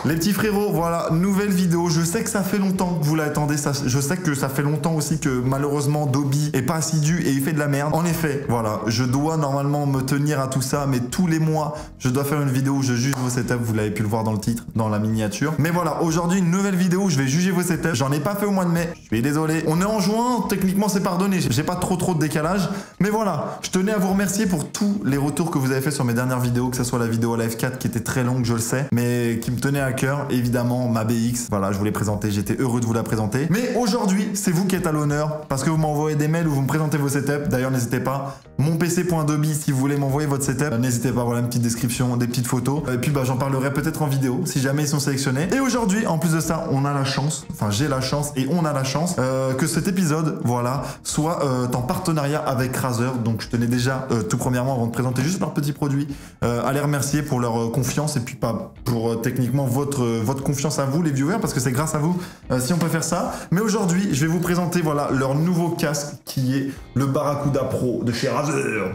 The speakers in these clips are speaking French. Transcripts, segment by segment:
Les petits frérots, voilà, nouvelle vidéo. Je sais que ça fait longtemps que vous l'attendez. Je sais que ça fait longtemps aussi que malheureusement Dobby est pas assidu et il fait de la merde. En effet, voilà, je dois normalement me tenir à tout ça, mais tous les mois, je dois faire une vidéo où je juge vos setups. Vous l'avez pu le voir dans le titre, dans la miniature. Mais voilà, aujourd'hui, une nouvelle vidéo où je vais juger vos setups. J'en ai pas fait au mois de mai. Je suis désolé. On est en juin, techniquement c'est pardonné. J'ai pas trop de décalage. Mais voilà, je tenais à vous remercier pour tous les retours que vous avez fait sur mes dernières vidéos, que ce soit la vidéo à la F4 qui était très longue, je le sais, mais qui me tenait à cœur. Évidemment, ma BX, voilà, je vous l'ai présentée, j'étais heureux de vous la présenter. Mais aujourd'hui, c'est vous qui êtes à l'honneur parce que vous m'envoyez des mails où vous me présentez vos setups. D'ailleurs, n'hésitez pas. Monpc.dobby, si vous voulez m'envoyer votre setup, n'hésitez pas. Voilà une petite description, des petites photos. Et puis, j'en parlerai peut-être en vidéo si jamais ils sont sélectionnés. Et aujourd'hui, en plus de ça, on a la chance, enfin, j'ai la chance et on a la chance que cet épisode, voilà, soit en partenariat avec Razer. Donc, je tenais déjà, tout premièrement, avant de présenter juste leurs petits produits, à les remercier pour leur confiance et puis pas pour techniquement votre confiance à vous, les viewers, parce que c'est grâce à vous si on peut faire ça. Mais aujourd'hui, je vais vous présenter, voilà, leur nouveau casque qui est le Barracuda Pro de chez Razer.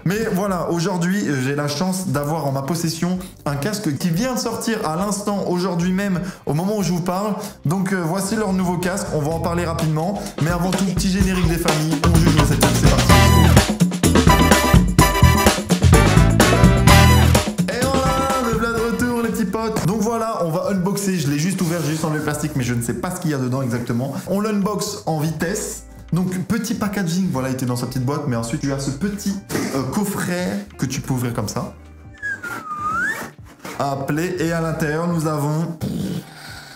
Mais voilà, aujourd'hui, j'ai la chance d'avoir en ma possession un casque qui vient de sortir à l'instant, aujourd'hui même, au moment où je vous parle. Donc voici leur nouveau casque, on va en parler rapidement. Mais avant tout, petit générique des familles, on juge le setup, c'est parti. Et voilà, me voilà de retour les petits potes. Donc voilà, on va unboxer, je l'ai juste ouvert, j'ai juste enlevé le plastique, mais je ne sais pas ce qu'il y a dedans exactement. On l'unbox en vitesse. Donc petit packaging, voilà, il était dans sa petite boîte, mais ensuite tu as ce petit coffret que tu peux ouvrir comme ça. Appelé, et à l'intérieur nous avons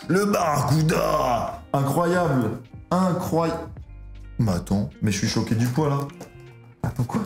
le Barracuda. Incroyable, incroyable. Bah attends, mais je suis choqué du poids là. Attends quoi?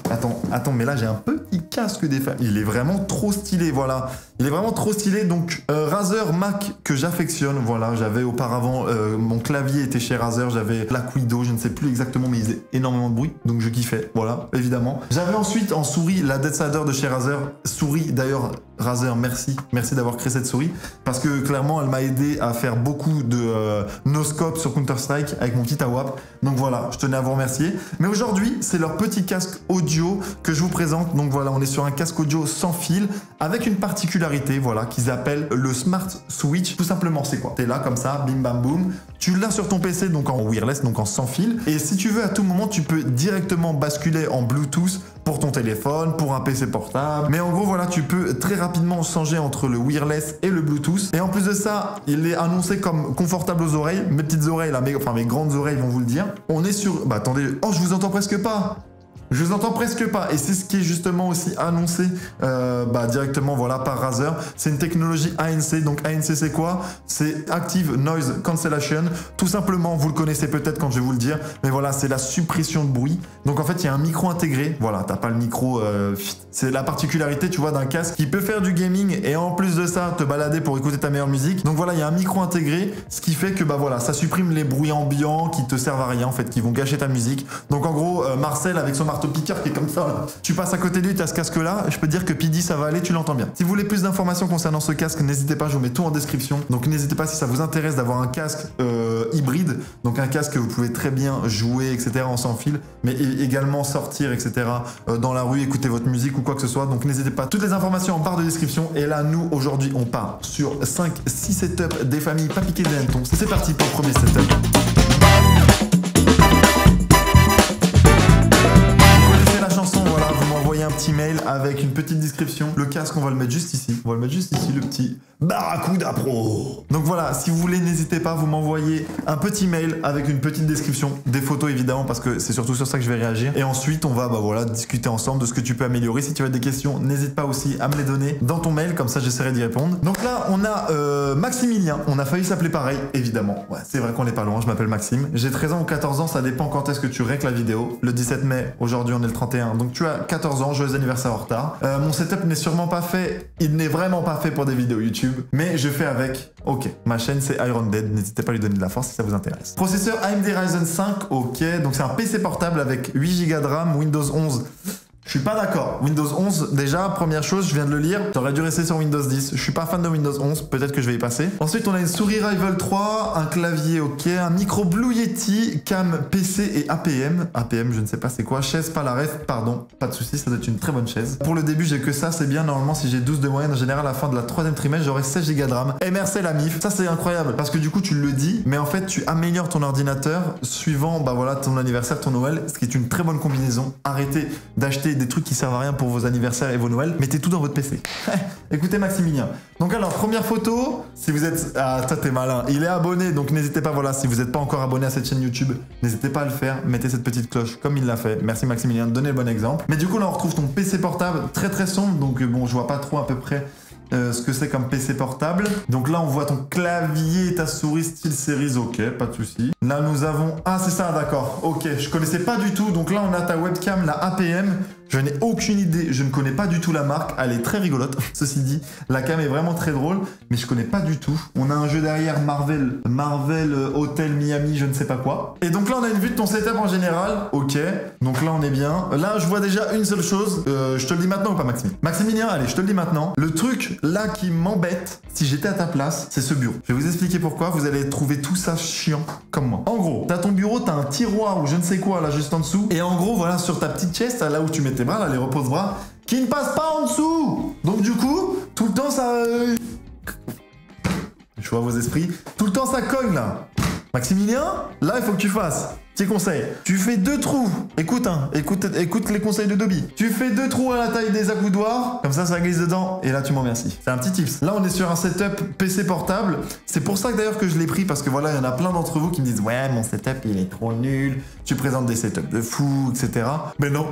Attends, mais là j'ai un petit casque des familles. Il est vraiment trop stylé, voilà. Il est vraiment trop stylé. Donc Razer Mac que j'affectionne, voilà. J'avais auparavant, mon clavier était chez Razer, j'avais Black Widow, je ne sais plus exactement, mais il faisait énormément de bruit, donc je kiffais, voilà, évidemment. J'avais ensuite en souris la Deathsider de chez Razer. Souris d'ailleurs, Razer, merci d'avoir créé cette souris, parce que clairement elle m'a aidé à faire beaucoup de no-scope sur Counter-Strike avec mon petit AWAP. Donc voilà, je tenais à vous remercier. Mais aujourd'hui, c'est leur petit casque audio que je vous présente. Donc voilà, on est sur un casque audio sans fil avec une particularité, voilà, qu'ils appellent le Smart Switch. Tout simplement, c'est quoi? T'es là comme ça, bim bam boum. Tu l'as sur ton PC, donc en wireless, donc en sans fil. Et si tu veux, à tout moment, tu peux directement basculer en Bluetooth pour ton téléphone, pour un PC portable. Mais en gros, voilà, tu peux très rapidement changer entre le wireless et le Bluetooth. Et en plus de ça, il est annoncé comme confortable aux oreilles. Mes petites oreilles, là, enfin mes grandes oreilles vont vous le dire. On est sur... Bah attendez, oh, je vous entends presque pas. Je vous entends presque pas, et c'est ce qui est justement aussi annoncé directement, voilà, par Razer. C'est une technologie ANC. Donc ANC, c'est quoi? C'est Active Noise Cancellation. Tout simplement, vous le connaissez peut-être quand je vais vous le dire, mais voilà, c'est la suppression de bruit. Donc en fait, il y a un micro intégré. Voilà, t'as pas le micro. C'est la particularité, tu vois, d'un casque qui peut faire du gaming et en plus de ça, te balader pour écouter ta meilleure musique. Donc voilà, il y a un micro intégré, ce qui fait que bah voilà, ça supprime les bruits ambiants qui te servent à rien en fait, qui vont gâcher ta musique. Donc en gros, Marcel avec son marteau piqueur qui est comme ça, là. Tu passes à côté de lui, tu as ce casque là, je peux te dire que Pidi ça va aller, tu l'entends bien. Si vous voulez plus d'informations concernant ce casque, n'hésitez pas, je vous mets tout en description. Donc n'hésitez pas si ça vous intéresse d'avoir un casque hybride, donc un casque que vous pouvez très bien jouer, etc. en sans fil, mais également sortir, etc. dans la rue, écouter votre musique ou quoi que ce soit. Donc n'hésitez pas, toutes les informations en barre de description. Et là, nous aujourd'hui, on part sur 5-6 setups des familles pas piquées des hannetons. C'est parti pour le premier setup. Petit mail avec une petite description. Le casque, on va le mettre juste ici. On va le mettre juste ici, le petit Barracuda Pro. Donc voilà, si vous voulez, n'hésitez pas, vous m'envoyez un petit mail avec une petite description, des photos évidemment, parce que c'est surtout sur ça que je vais réagir. Et ensuite, on va voilà, discuter ensemble de ce que tu peux améliorer. Si tu as des questions, n'hésite pas aussi à me les donner dans ton mail, comme ça j'essaierai d'y répondre. Donc là, on a Maximilien. On a failli s'appeler pareil, évidemment. Ouais, c'est vrai qu'on n'est pas loin, je m'appelle Maxime. J'ai 13 ans ou 14 ans, ça dépend quand est-ce que tu règles la vidéo. Le 17 mai, aujourd'hui on est le 31, donc tu as 14 ans, joyeux anniversaire en retard. Mon setup n'est sûrement pas fait, il n'est vraiment pas fait pour des vidéos YouTube, mais je fais avec. Ok, ma chaîne c'est Iron Dead, n'hésitez pas à lui donner de la force si ça vous intéresse. Processeur AMD Ryzen 5, ok, donc c'est un PC portable avec 8 Go de RAM, Windows 11. Je suis pas d'accord. Windows 11, déjà, première chose, je viens de le lire, j'aurais dû rester sur Windows 10. Je suis pas fan de Windows 11, peut-être que je vais y passer. Ensuite, on a une souris Rival 3, un clavier ok, un micro Blue Yeti, cam PC et APM. APM, je ne sais pas c'est quoi. Chaise pas la ref, pardon, pas de soucis, ça doit être une très bonne chaise. Pour le début, j'ai que ça, c'est bien. Normalement, si j'ai 12 de moyenne, en général, à la fin de la 3e trimestre, j'aurai 16 Go de RAM. Et merci la MIF. Ça, c'est incroyable parce que du coup, tu le dis, mais en fait, tu améliores ton ordinateur suivant, bah voilà, ton anniversaire, ton Noël, ce qui est une très bonne combinaison. Arrêtez d'acheter des trucs qui servent à rien pour vos anniversaires et vos Noëls, mettez tout dans votre PC. Écoutez Maximilien. Donc alors, première photo, si vous êtes... Ah, toi t'es malin. Il est abonné, donc n'hésitez pas, voilà, si vous n'êtes pas encore abonné à cette chaîne YouTube, n'hésitez pas à le faire, mettez cette petite cloche comme il l'a fait. Merci Maximilien de donner le bon exemple. Mais du coup là, on retrouve ton PC portable, très très sombre, donc bon, je vois pas trop à peu près... ce que c'est comme PC portable. Donc là, on voit ton clavier et ta souris style Series, ok, pas de souci. Là, nous avons... Ah, c'est ça, d'accord, ok, je connaissais pas du tout. Donc là, on a ta webcam, la APM. Je n'ai aucune idée, je ne connais pas du tout la marque. Elle est très rigolote, ceci dit. La cam est vraiment très drôle, mais je connais pas du tout. On a un jeu derrière, Marvel Hotel Miami, je ne sais pas quoi. Et donc là, on a une vue de ton setup en général, ok. Donc là, on est bien. Là, je vois déjà une seule chose. Je te le dis maintenant ou pas, Maxime? Maximilien, allez, je te le dis maintenant. Le truc là qui m'embête, si j'étais à ta place, c'est ce bureau. Je vais vous expliquer pourquoi. Vous allez trouver tout ça chiant comme moi. En gros, t'as ton bureau, t'as un tiroir ou je ne sais quoi là juste en dessous. Et en gros, voilà, sur ta petite chaise, là où tu mets tes bras, là, les repose-bras, qui ne passent pas en dessous. Donc du coup, tout le temps ça... Je vois vos esprits. Tout le temps ça cogne là. Maximilien, là il faut que tu fasses. Petit conseil, tu fais 2 trous. Écoute, hein, écoute les conseils de Dobby. Tu fais 2 trous à la taille des accoudoirs, comme ça glisse dedans, et là tu m'en remercies. C'est un petit tips. Là on est sur un setup PC portable. C'est pour ça que d'ailleurs que je l'ai pris, parce que voilà, il y en a plein d'entre vous qui me disent ouais, mon setup il est trop nul, tu présentes des setups de fou, etc. Mais non,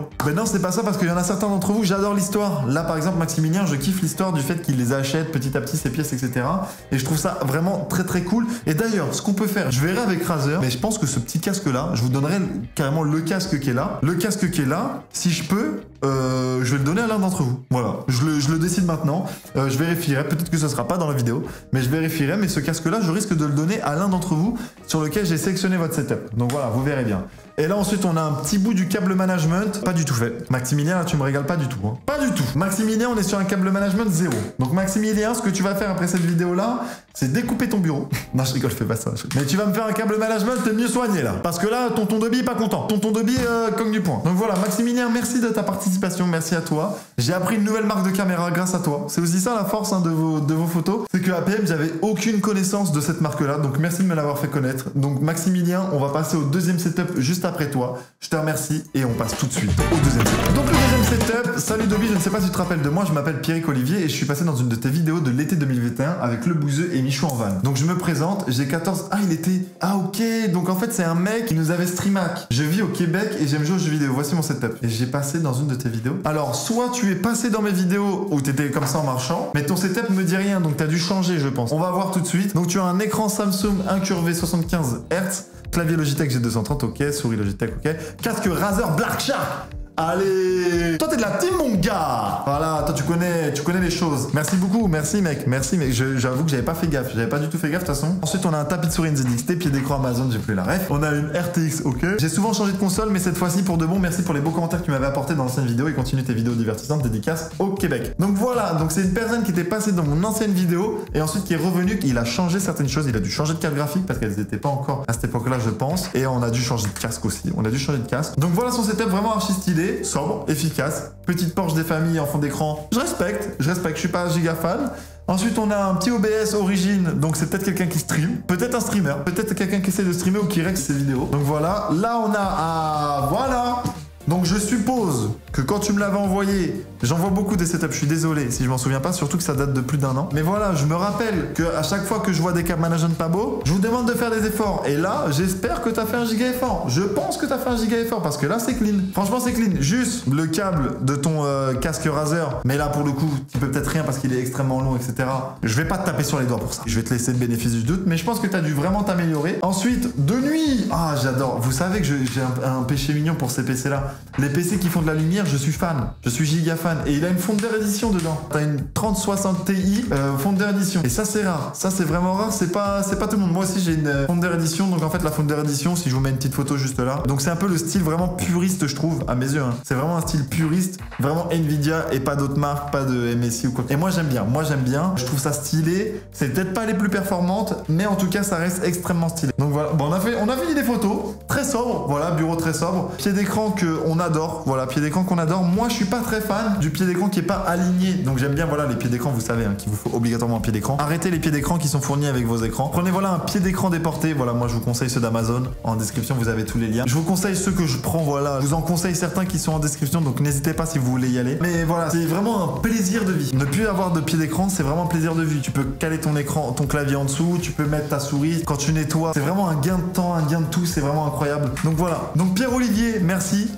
c'est pas ça, parce qu'il y en a certains d'entre vous, j'adore l'histoire. Là par exemple, Maximilien, je kiffe l'histoire du fait qu'il les achète petit à petit, ces pièces, etc. Et je trouve ça vraiment très très cool. Et d'ailleurs, ce qu'on peut faire, je verrai avec Razer, mais je pense que ce petit casque là, je vous donnerai carrément le casque qui est là. Le casque qui est là, si je peux, je vais le donner à l'un d'entre vous. Voilà, je le décide maintenant. Je vérifierai, peut-être que ce sera pas dans la vidéo, mais je vérifierai. Mais ce casque-là, je risque de le donner à l'un d'entre vous sur lequel j'ai sélectionné votre setup. Donc voilà, vous verrez bien. Et là ensuite on a un petit bout du câble management, pas du tout fait. Maximilien, là tu me régales pas du tout, hein. Pas du tout. Maximilien, on est sur un câble management 0. Donc Maximilien, ce que tu vas faire après cette vidéo là, c'est découper ton bureau. Non je rigole, je fais pas ça. Mais tu vas me faire un câble management mieux soigné là. Parce que là, tonton Dobby est pas content. Tonton Dobby cogne du poing. Donc voilà, Maximilien, merci de ta participation, merci à toi. J'ai appris une nouvelle marque de caméra grâce à toi. C'est aussi ça la force hein, de vos photos. C'est que APM, j'avais aucune connaissance de cette marque là. Donc merci de me l'avoir fait connaître. Donc Maximilien, on va passer au deuxième setup juste après toi. Je te remercie et on passe tout de suite au deuxième setup. Donc le deuxième setup, salut Dobby, je ne sais pas si tu te rappelles de moi, je m'appelle Pierrick Olivier et je suis passé dans une de tes vidéos de l'été 2021 avec le Bouzeux et Michou en van. Donc je me présente, j'ai 14... Ah il était... Ah ok, donc en fait c'est un mec qui nous avait streamac. Je vis au Québec et j'aime jouer aux jeux vidéo, voici mon setup. Et j'ai passé dans une de tes vidéos. Alors soit tu es passé dans mes vidéos où t'étais comme ça en marchant, mais ton setup me dit rien, donc t'as dû changer je pense. On va voir tout de suite. Donc tu as un écran Samsung incurvé 75 Hz. Clavier Logitech G230, ok. Souris Logitech, ok. Casque Razer Black Shark. Allez! Toi, t'es de la team, mon gars! Voilà, toi, tu connais les choses. Merci beaucoup, merci, mec. Merci, mec. J'avoue que j'avais pas fait gaffe. J'avais pas du tout fait gaffe, de toute façon. Ensuite, on a un tapis de souris NZXT, pied d'écran Amazon, j'ai plus la ref. On a une RTX, ok. J'ai souvent changé de console, mais cette fois-ci, pour de bon, merci pour les beaux commentaires que tu m'avais apportés dans l'ancienne vidéo et continue tes vidéos divertissantes, dédicaces au Québec. Donc voilà, donc c'est une personne qui était passée dans mon ancienne vidéo et ensuite qui est revenu, il a changé certaines choses. Il a dû changer de carte graphique parce qu'elles n'étaient pas encore à cette époque-là, je pense. Et on a dû changer de casque aussi. On a dû changer de casque. Donc voilà son setup vraiment archi stylé. Sobre, efficace, petite Porsche des familles en fond d'écran. Je respecte, je suis pas giga fan. Ensuite, on a un petit OBS Origin, donc c'est peut-être quelqu'un qui stream, peut-être un streamer, peut-être quelqu'un qui essaie de streamer ou qui règle ses vidéos. Donc voilà, là on a... voilà. Donc je suppose que quand tu me l'avais envoyé, j'en vois beaucoup des setups, je suis désolé si je m'en souviens pas, surtout que ça date de plus d'1 an. Mais voilà, je me rappelle que à chaque fois que je vois des câbles management pas beaux, je vous demande de faire des efforts. Et là, j'espère que t'as fait un giga effort. Je pense que t'as fait un giga effort parce que là, c'est clean. Franchement, c'est clean. Juste le câble de ton casque Razer, mais là, pour le coup, tu peux peut-être rien parce qu'il est extrêmement long, etc. Je vais pas te taper sur les doigts pour ça. Je vais te laisser le bénéfice du doute, mais je pense que t'as dû vraiment t'améliorer. Ensuite, de nuit. Ah, j'adore. Vous savez que j'ai un péché mignon pour ces PC-là. Les PC qui font de la lumière, je suis fan. Je suis giga fan. Et il a une Founder Edition dedans. T'as une 3060 Ti Founder Edition. Et ça, c'est rare. Ça, c'est vraiment rare. C'est pas tout le monde. Moi aussi, j'ai une Founder Edition. Donc, en fait, la Founder Edition, si je vous mets une petite photo juste là. Donc, c'est un peu le style vraiment puriste, je trouve, à mes yeux. Hein. C'est vraiment un style puriste. Vraiment Nvidia et pas d'autres marques, pas de MSI ou quoi. Et moi, j'aime bien. Je trouve ça stylé. C'est peut-être pas les plus performantes, mais en tout cas, ça reste extrêmement stylé. Donc, voilà. Bon, on a fini les photos. Très sobre. Voilà, bureau très sobre. Pied d'écran qu'on adore. Voilà, pied d'écran qu'on adore. Moi, je suis pas très fan du pied d'écran qui est pas aligné. Donc, j'aime bien, voilà, les pieds d'écran, vous savez, hein, qu'il vous faut obligatoirement un pied d'écran. Arrêtez les pieds d'écran qui sont fournis avec vos écrans. Prenez, voilà, un pied d'écran déporté. Voilà, moi, je vous conseille ceux d'Amazon. En description, vous avez tous les liens. Je vous conseille ceux que je prends, voilà. Je vous en conseille certains qui sont en description, donc n'hésitez pas si vous voulez y aller. Mais voilà, c'est vraiment un plaisir de vie. Ne plus avoir de pied d'écran, c'est vraiment un plaisir de vie. Tu peux caler ton écran, ton clavier en dessous, tu peux mettre ta souris. Quand tu nettoies, c'est vraiment un gain de temps, un gain de tout, c'est vraiment incroyable. Donc voilà. Donc Pierre-Olivier, merci.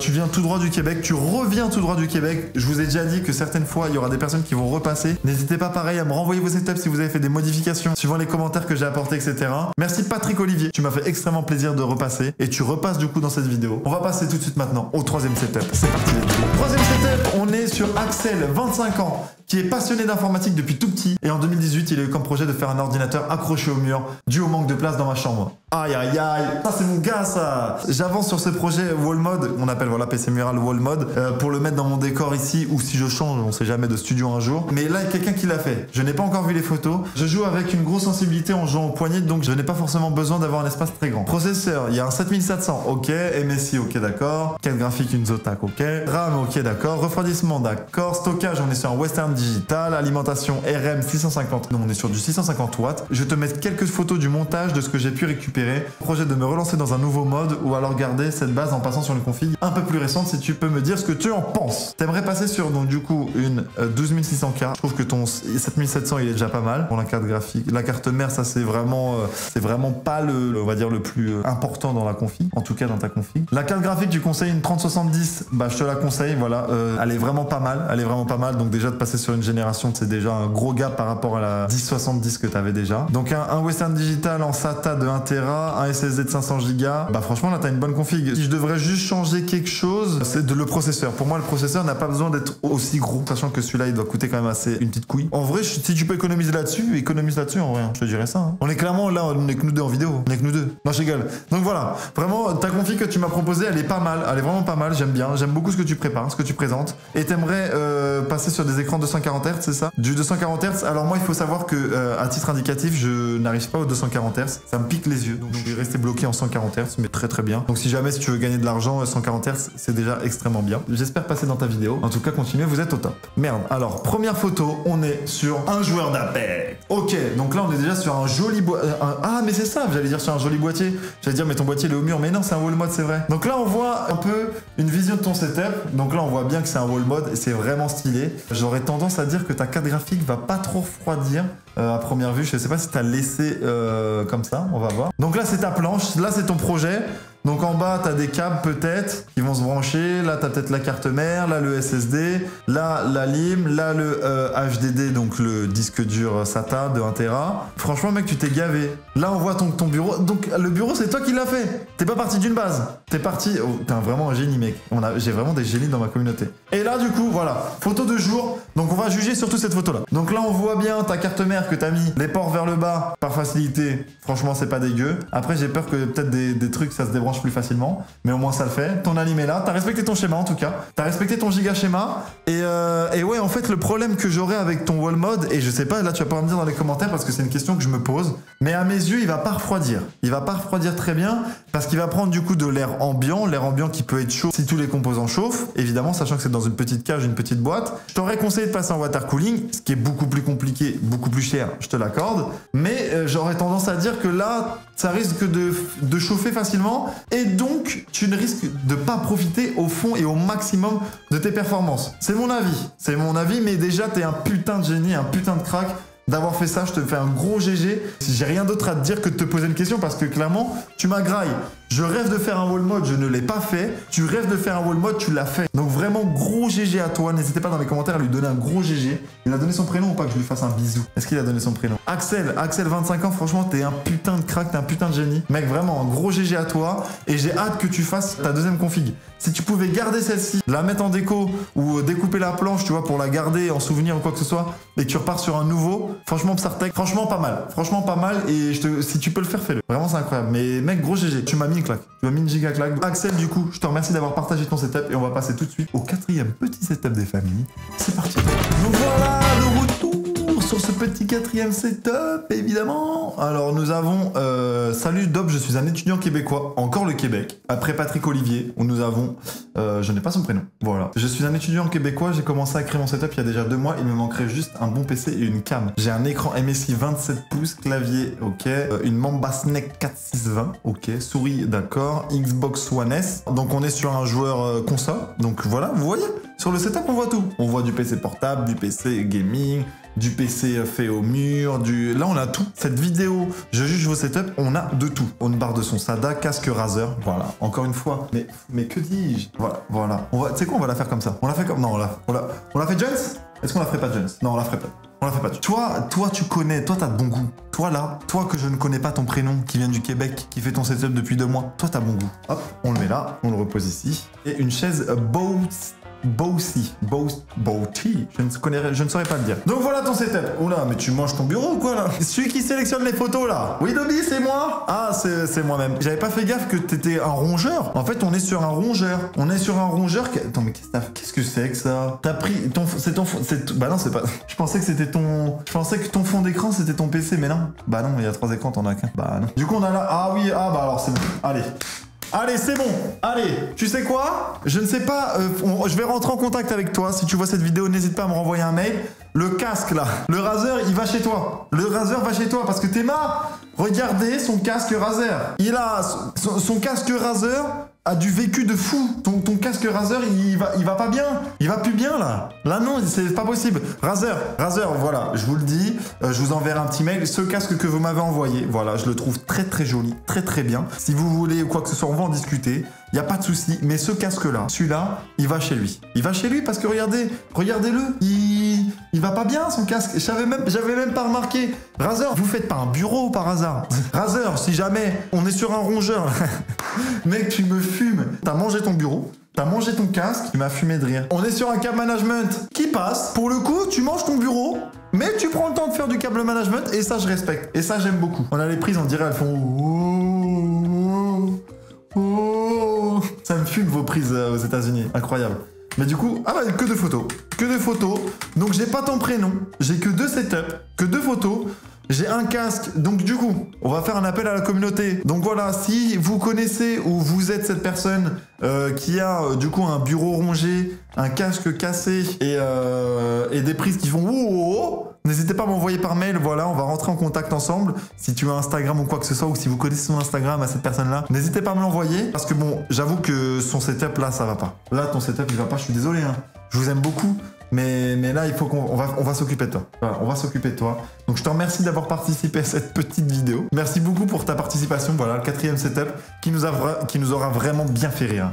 Tu viens tout droit du Québec, tu reviens tout droit du Québec. Je vous ai déjà dit que certaines fois, il y aura des personnes qui vont repasser. N'hésitez pas pareil à me renvoyer vos setups si vous avez fait des modifications, suivant les commentaires que j'ai apportés, etc. Merci Patrick Olivier, tu m'as fait extrêmement plaisir de repasser et tu repasses du coup dans cette vidéo. On va passer tout de suite maintenant au troisième setup. C'est parti. Troisième setup, on est sur Axel, 25 ans, qui est passionné d'informatique depuis tout petit. Et en 2018, il a eu comme projet de faire un ordinateur accroché au mur, dû au manque de place dans ma chambre. Aïe aïe aïe, ça c'est mon gars ça. J'avance sur ce projet wall mode, on appelle voilà PC mural wall mode, pour le mettre dans mon décor ici, ou si je change, on sait jamais, de studio un jour. Mais là, il y a quelqu'un qui l'a fait. Je n'ai pas encore vu les photos. Je joue avec une grosse sensibilité en jouant au poignet, donc je n'ai pas forcément besoin d'avoir un espace très grand. Processeur, il y a un 7700, ok. MSI, ok d'accord. Carte graphique, une Zotac, ok. RAM, ok d'accord. Refroidissement, d'accord. Stockage, on est sur un Western Digital. Alimentation RM 650. Non, on est sur du 650 watts. Je vais te mettre quelques photos du montage de ce que j'ai pu récupérer. Projet de me relancer dans un nouveau mode ou alors garder cette base en passant sur une config un peu plus récente. Si tu peux me dire ce que tu en penses. T'aimerais passer sur donc du coup une 12600K. Je trouve que ton 7700 il est déjà pas mal pour la carte graphique. La carte mère, ça c'est vraiment pas on va dire le plus important dans la config. En tout cas dans ta config. La carte graphique, tu conseilles une 3070. Bah je te la conseille. Voilà, elle est vraiment pas mal. Elle est vraiment pas mal. Donc déjà de passer sur une génération, c'est déjà un gros gap par rapport à la 1070 que tu avais déjà. Donc un Western Digital en SATA de 1 Tera, un SSD de 500 Go. Bah franchement là t'as une bonne config. Si je devrais juste changer quelque chose, c'est le processeur. Pour moi le processeur n'a pas besoin d'être aussi gros, sachant que celui-là il doit coûter quand même assez une petite couille. En vrai si tu peux économiser là-dessus, économise là-dessus en vrai. Je te dirais ça. Hein. On est clairement là, on est que nous deux en vidéo. On est que nous deux. Non je rigole. Donc voilà, vraiment ta config que tu m'as proposée, elle est pas mal. Elle est vraiment pas mal. J'aime bien. J'aime beaucoup ce que tu prépares, ce que tu présentes. Et t'aimerais passer sur des écrans 240 Hz, c'est ça? Du 240 Hz. Alors moi il faut savoir que à titre indicatif, je n'arrive pas aux 240 Hz. Ça me pique les yeux. Donc je vais rester bloqué en 140 Hz, mais très très bien. Donc si jamais tu veux gagner de l'argent, 140 Hz, c'est déjà extrêmement bien. J'espère passer dans ta vidéo. En tout cas, continuez, vous êtes au top. Merde. Alors, première photo, on est sur un joueur d'Apex. Ok, donc là on est déjà sur un joli boîtier. Ah mais c'est ça, j'allais dire sur un joli boîtier. J'allais dire mais ton boîtier il est au mur, mais non c'est un wall mode, c'est vrai. Donc là on voit un peu une vision de ton setup. Donc là on voit bien que c'est un wall mode et c'est vraiment stylé. J'aurais tendance à dire que ta carte graphique va pas trop refroidir. À première vue, je sais pas si tu as laissé comme ça, on va voir. Donc là c'est ta planche, là c'est ton projet. Donc en bas, tu as des câbles peut-être qui vont se brancher. Là, tu as peut-être la carte mère, là le SSD, là la LIM, là le HDD, donc le disque dur SATA de 1 Tera. Franchement, mec, tu t'es gavé. Là, on voit ton bureau. Donc le bureau, c'est toi qui l'as fait. T'es pas parti d'une base. T'es parti... Oh, t'es vraiment un génie, mec. J'ai vraiment des génies dans ma communauté. Et là, du coup, voilà. Photo de jour. Donc on va juger surtout cette photo-là. Donc là, on voit bien ta carte mère que t'as mis les ports vers le bas par facilité. Franchement, c'est pas dégueu. Après, j'ai peur que peut-être des trucs, ça se débranche plus facilement, mais au moins ça le fait. Ton alim est là, t'as respecté ton schéma en tout cas, t'as respecté ton giga schéma et ouais, en fait le problème que j'aurais avec ton wall mode, et je sais pas, là tu vas pas me dire dans les commentaires parce que c'est une question que je me pose, mais à mes yeux il va pas refroidir, très bien parce qu'il va prendre du coup de l'air ambiant qui peut être chaud si tous les composants chauffent, évidemment, sachant que c'est dans une petite cage, une petite boîte. Je t'aurais conseillé de passer en water cooling, ce qui est beaucoup plus compliqué, beaucoup plus cher, je te l'accorde, mais j'aurais tendance à dire que là ça risque de chauffer facilement et donc tu ne risques de pas profiter au fond et au maximum de tes performances. C'est mon avis, mais déjà t'es un putain de génie, un putain de crack d'avoir fait ça. Je te fais un gros GG. J'ai rien d'autre à te dire que de te poser une question parce que clairement tu m'as graille. Je rêve de faire un wall mode, je ne l'ai pas fait. Tu rêves de faire un wall mode, tu l'as fait. Donc vraiment gros GG à toi. N'hésitez pas dans les commentaires à lui donner un gros GG. Il a donné son prénom ou pas que je lui fasse un bisou? Est-ce qu'il a donné son prénom? Axel, 25 ans, franchement, t'es un putain de crack, t'es un putain de génie. Mec, vraiment, un gros GG à toi. Et j'ai hâte que tu fasses ta deuxième config. Si tu pouvais garder celle-ci, la mettre en déco ou découper la planche, tu vois, pour la garder en souvenir ou quoi que ce soit, et que tu repars sur un nouveau, franchement, Psartech, franchement pas mal. Franchement pas mal. Et si tu peux le faire, fais-le. Vraiment, c'est incroyable. Mais mec, gros GG. Tu m'as mis une claque. Tu m'as mis une giga claque. Axel, du coup, je te remercie d'avoir partagé ton setup et on va passer tout de suite au 4e petit setup des familles. C'est parti. Donc voilà, le retour sur ce petit 4e setup, évidemment. Alors, nous avons... salut Dob, je suis un étudiant québécois, encore le Québec. Après Patrick Olivier, où nous avons... je n'ai pas son prénom. Voilà. Je suis un étudiant québécois, j'ai commencé à créer mon setup il y a déjà 2 mois. Il me manquerait juste un bon PC et une cam. J'ai un écran MSI 27 pouces, clavier, ok. Une Mamba Snake 4620, ok. Souris, d'accord. Xbox One S. Donc on est sur un joueur console. Donc voilà, vous voyez, sur le setup on voit tout. On voit du PC portable, du PC gaming, du PC fait au mur, Là on a tout. Cette vidéo, je juge vos setups, on a de tout. On barre de son SADA, casque Razer, voilà. Encore une fois, mais que dis-je? Voilà. Tu sais quoi, on va la faire comme ça. On l'a fait comme... Non, on l'a fait Jones? Est-ce qu'on la ferait pas Jones? Non, on la ferait pas. On la fait pas. Toi, tu connais, toi, t'as de bon goût. Toi, là, toi que je ne connais pas ton prénom, qui vient du Québec, qui fait ton setup depuis 2 mois, toi, t'as bon goût. Hop, on le met là, on le repose ici. Et une chaise Bossy, je ne saurais pas le dire. Donc voilà ton setup. Oula, mais tu manges ton bureau ou quoi là? Celui qui sélectionne les photos là. Oui Dobby, c'est moi. Ah, c'est moi-même. J'avais pas fait gaffe que t'étais un rongeur. En fait, on est sur un rongeur. Attends, mais qu'est-ce que c'est que ça? T'as pris ton... Bah non, c'est pas... Je pensais que ton fond d'écran c'était ton PC, mais non. Bah non, il y a 3 écrans, t'en as qu'un. Bah non. Du coup, on a là... Ah oui, bah alors c'est bon. Allez, c'est bon. Allez, tu sais quoi? Je ne sais pas, je vais rentrer en contact avec toi. Si tu vois cette vidéo, n'hésite pas à me renvoyer un mail. Le casque, là, le Razer, il va chez toi. Le Razer va chez toi parce que Théma, regardez son casque Razer. Il a... Son casque Razer a du vécu de fou. Ton casque Razer, il va pas bien. Il va plus bien, là. Là, non, c'est pas possible. Razer, voilà, je vous le dis. Je vous enverrai un petit mail. Ce casque que vous m'avez envoyé, voilà, je le trouve très, très joli. Très, très bien. Si vous voulez ou quoi que ce soit, on va en discuter. Il n'y a pas de souci. Mais ce casque-là, celui-là, il va chez lui. Il va chez lui parce que regardez-le. Il va pas bien, son casque. J'avais même pas remarqué. Razer, vous faites pas un bureau par hasard. Razer, si jamais on est sur un rongeur. Mec, tu me fumes. T'as mangé ton bureau. T'as mangé ton casque, tu m'as fumé de rire. On est sur un câble management qui passe. Pour le coup, tu manges ton bureau, mais tu prends le temps de faire du câble management et ça, je respecte. Et ça, j'aime beaucoup. On a les prises, on dirait, elles font... Oh, ça me fume vos prises aux États-Unis, incroyable. Mais du coup, ah bah que de photos. Donc j'ai pas ton prénom, j'ai que 2 setups, que 2 photos. J'ai un casque, donc du coup, on va faire un appel à la communauté. Donc voilà, si vous connaissez ou vous êtes cette personne qui a du coup un bureau rongé, un casque cassé et des prises qui font oh, n'hésitez pas à m'envoyer par mail, voilà, on va rentrer en contact ensemble. Si tu as Instagram ou quoi que ce soit, ou si vous connaissez son Instagram à cette personne-là, n'hésitez pas à me l'envoyer. Parce que bon, j'avoue que son setup là, ça va pas. Là, ton setup, il va pas, je suis désolé, hein. Je vous aime beaucoup. Mais là, il faut qu'on va s'occuper de toi. Voilà, on va s'occuper de toi. Donc, je te remercie d'avoir participé à cette petite vidéo. Merci beaucoup pour ta participation. Voilà, le 4e setup qui nous aura vraiment bien fait rire.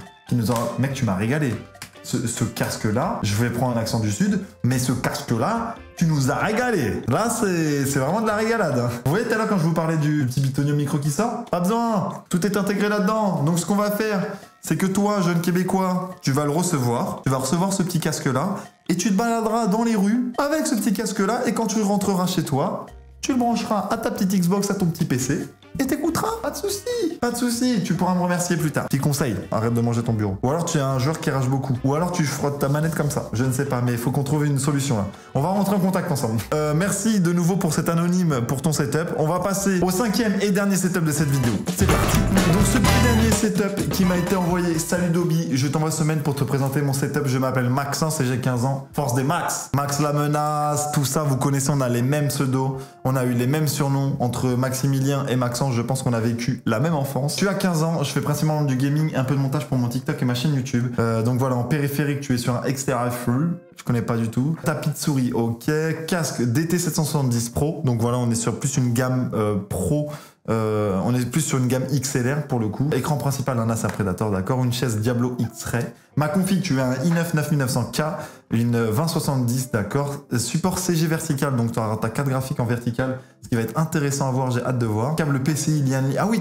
Mec, tu m'as régalé. Ce casque-là, je vais prendre un accent du Sud, mais ce casque-là, tu nous as régalé. Là, c'est vraiment de la régalade. Hein. Vous voyez tout à l'heure quand je vous parlais du petit bitonio micro qui sort? Pas besoin, tout est intégré là-dedans. Donc ce qu'on va faire, c'est que toi, jeune Québécois, tu vas le recevoir. Tu vas recevoir ce petit casque-là et tu te baladeras dans les rues avec ce petit casque-là et quand tu rentreras chez toi, tu le brancheras à ta petite Xbox, à ton petit PC et t'écouteras, pas de souci, tu pourras me remercier plus tard. Petit conseil, arrête de manger ton bureau. Ou alors tu es un joueur qui rage beaucoup. Ou alors tu frottes ta manette comme ça. Je ne sais pas, mais il faut qu'on trouve une solution là. On va rentrer en contact ensemble. Merci de nouveau pour cet anonyme, pour ton setup. On va passer au 5e et dernier setup de cette vidéo. C'est parti. Donc ce petit dernier setup qui m'a été envoyé. Salut Dobby, je t'envoie ce mail pour te présenter mon setup. Je m'appelle Maxence et j'ai 15 ans. Force des Max. Max la menace, tout ça, vous connaissez, on a les mêmes pseudos. On a eu les mêmes surnoms entre Maximilien et Maxence. Je pense qu'on a vécu la même enfance. Tu as 15 ans, je fais principalement du gaming, un peu de montage pour mon TikTok et ma chaîne YouTube. Donc voilà, en périphérique, tu es sur un Xterra Full. Je connais pas du tout. Tapis de souris, ok. Casque DT770 Pro. Donc voilà, on est sur plus une gamme pro On est plus sur une gamme XLR pour le coup. Écran principal, un NASA Predator, d'accord. Une chaise Diablo X-Ray. Ma config, tu as un i9 9900K, une 2070, d'accord. Support CG vertical, donc tu auras ta carte graphique en vertical, ce qui va être intéressant à voir, j'ai hâte de voir. Câble PCI, lien. Ah oui,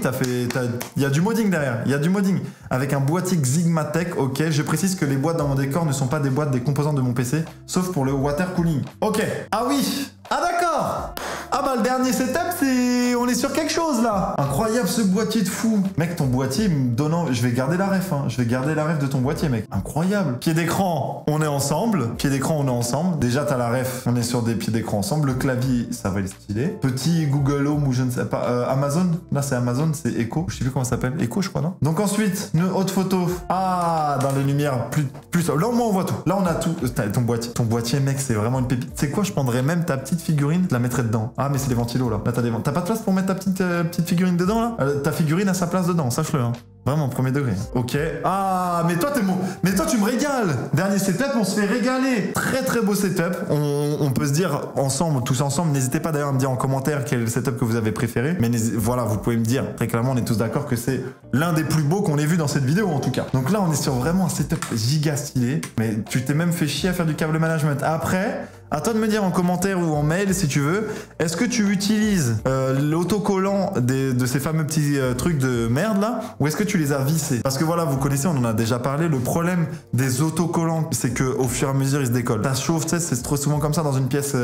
il y a du modding derrière, il y a du modding. Avec un boîtier Xigmatech, ok. Je précise que les boîtes dans mon décor ne sont pas des boîtes des composants de mon PC, sauf pour le water cooling. Ok. Ah oui. Ah d'accord. Ah bah le dernier setup, c'est... On est sur quelque chose là. Incroyable ce boîtier de fou. Mec, ton boîtier me donnant... Je vais garder la ref, hein. Je vais garder la ref de ton boîtier, mec. Incroyable. Pied d'écran, on est ensemble. Pied d'écran, on est ensemble. Déjà, t'as la ref, on est sur des pieds d'écran ensemble. Le clavier, ça va être stylé. Petit Google Home ou je ne sais pas... Amazon. Là, c'est Amazon, c'est Echo. Je sais plus comment ça s'appelle. Echo, je crois, non? Donc ensuite, une haute photo. Ah, dans les lumières, plus... Là, au moins, on voit tout. Là, on a tout. Ton boîtier, mec, c'est vraiment une pépite. C'est quoi? Je prendrais même ta petite figurine, je la mettrais dedans. Ah, mais c'est des ventilos, là. Là, t'as pas de place pour mettre ta petite figurine dedans, là? Ta figurine a sa place dedans, sache-le, hein. Vraiment, premier degré. Ok. Ah, mais toi, mais toi, tu me régales. Dernier setup, on se fait régaler. Très, très beau setup. On peut se dire ensemble, tous ensemble. N'hésitez pas d'ailleurs à me dire en commentaire quel est le setup que vous avez préféré. Mais voilà, vous pouvez me dire. Très clairement, on est tous d'accord que c'est l'un des plus beaux qu'on ait vu dans cette vidéo, en tout cas. Donc là, on est sur vraiment un setup giga stylé. Mais tu t'es même fait chier à faire du câble management. Après, à toi de me dire en commentaire ou en mail, si tu veux, est-ce que tu utilises l'autocollant de ces fameux petits trucs de merde là, ou est-ce que tu les as vissés? Parce que voilà, vous connaissez, on en a déjà parlé, le problème des autocollants, c'est que au fur et à mesure, ils se décollent. Ça chauffe, tu sais, c'est trop souvent comme ça dans une pièce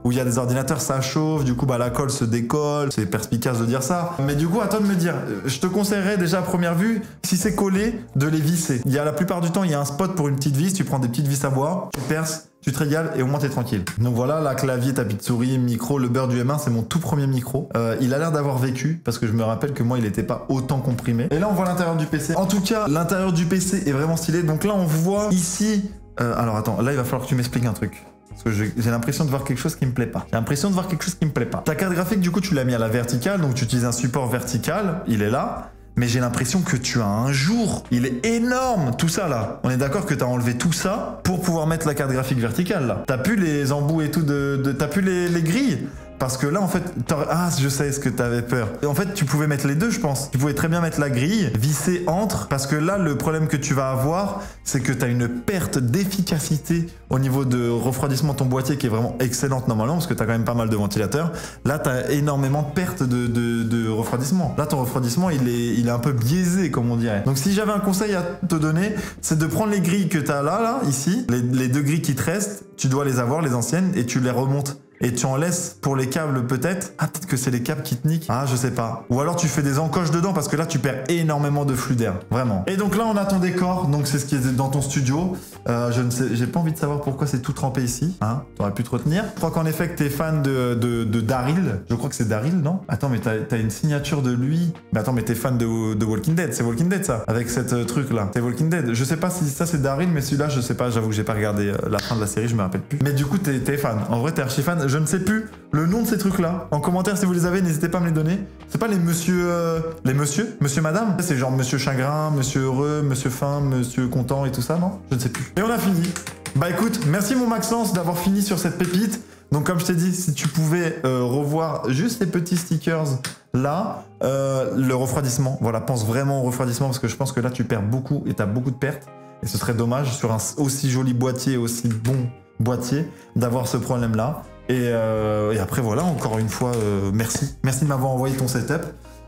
où il y a des ordinateurs, ça chauffe, du coup, bah la colle se décolle, c'est perspicace de dire ça. Mais du coup, à toi de me dire, je te conseillerais déjà à première vue, si c'est collé, de les visser. Il y a la plupart du temps, il y a un spot pour une petite vis, tu prends des petites vis à bois, tu perces, tu te régales et au moins t'es tranquille. Donc voilà, là, clavier, tapis de souris, micro, le beurre du M1, c'est mon tout premier micro. Il a l'air d'avoir vécu, parce que je me rappelle que moi, il n'était pas autant comprimé. Et là, on voit l'intérieur du PC. En tout cas, l'intérieur du PC est vraiment stylé. Donc là, on voit ici... alors attends, là, il va falloir que tu m'expliques un truc. Parce que j'ai l'impression de voir quelque chose qui me plaît pas. J'ai l'impression de voir quelque chose qui me plaît pas. Ta carte graphique, du coup, tu l'as mis à la verticale, donc tu utilises un support vertical, il est là. Mais j'ai l'impression que tu as un jour. Il est énorme, tout ça là. On est d'accord que tu as enlevé tout ça pour pouvoir mettre la carte graphique verticale là. T'as plus les embouts et tout t'as plus les grilles. Parce que là, en fait, ah, je sais ce que t'avais peur. Et en fait, tu pouvais mettre les deux, je pense. Tu pouvais très bien mettre la grille, visser entre, parce que là, le problème que tu vas avoir, c'est que t'as une perte d'efficacité au niveau de refroidissement de ton boîtier qui est vraiment excellente normalement, parce que t'as quand même pas mal de ventilateurs. Là, t'as énormément de perte de refroidissement. Là, ton refroidissement, il est un peu biaisé, comme on dirait. Donc, si j'avais un conseil à te donner, c'est de prendre les grilles que t'as là, ici, les deux grilles qui te restent, tu dois les avoir, les anciennes, et tu les remontes. Et tu en laisses pour les câbles peut-être. Ah, peut-être que c'est les câbles qui te niquent. Ah, je sais pas. Ou alors tu fais des encoches dedans parce que là tu perds énormément de flux d'air. Vraiment. Et donc là on a ton décor. Donc c'est ce qui est dans ton studio. Je ne sais, j'ai pas envie de savoir pourquoi c'est tout trempé ici. Hein, t'aurais pu te retenir. Je crois qu'en effet que t'es fan de Daryl. Je crois que c'est Daryl, non? Attends, mais t'as une signature de lui. Mais attends, mais t'es fan de Walking Dead. C'est Walking Dead ça. Avec cette truc là. C'est Walking Dead. Je sais pas si ça c'est Daryl, mais celui-là je sais pas. J'avoue que j'ai pas regardé la fin de la série, je me rappelle plus. Mais du coup t'es fan. En vrai t'es archi fan. Je ne sais plus le nom de ces trucs-là. En commentaire, si vous les avez, n'hésitez pas à me les donner. C'est pas les monsieur... Monsieur, madame? C'est genre monsieur chagrin, monsieur heureux, monsieur fin, monsieur content et tout ça, non? Je ne sais plus. Et on a fini. Bah écoute, merci mon Maxence d'avoir fini sur cette pépite. Donc comme je t'ai dit, si tu pouvais revoir juste les petits stickers là, le refroidissement. Voilà, pense vraiment au refroidissement parce que je pense que là, tu perds beaucoup et tu as beaucoup de pertes. Et ce serait dommage sur un aussi joli boîtier, aussi bon boîtier, d'avoir ce problème-là. Et après voilà, encore une fois, merci. Merci de m'avoir envoyé ton setup.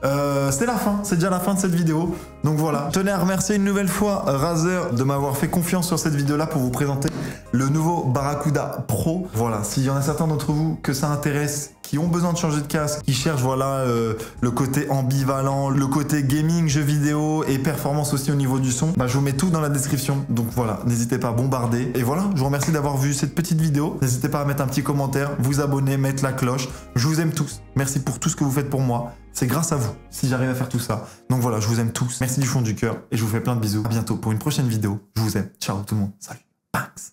C'est la fin, c'est déjà la fin de cette vidéo. Donc voilà, je tenais à remercier une nouvelle fois Razer de m'avoir fait confiance sur cette vidéo là pour vous présenter le nouveau Barracuda Pro. Voilà, s'il y en a certains d'entre vous que ça intéresse, qui ont besoin de changer de casque, qui cherchent voilà le côté ambivalent, le côté gaming, jeux vidéo et performance aussi au niveau du son, bah je vous mets tout dans la description. Donc voilà, n'hésitez pas à bombarder. Et voilà, je vous remercie d'avoir vu cette petite vidéo. N'hésitez pas à mettre un petit commentaire, vous abonner, mettre la cloche. Je vous aime tous. Merci pour tout ce que vous faites pour moi. C'est grâce à vous si j'arrive à faire tout ça. Donc voilà, je vous aime tous. Merci du fond du cœur et je vous fais plein de bisous. À bientôt pour une prochaine vidéo. Je vous aime. Ciao tout le monde. Salut. Pax.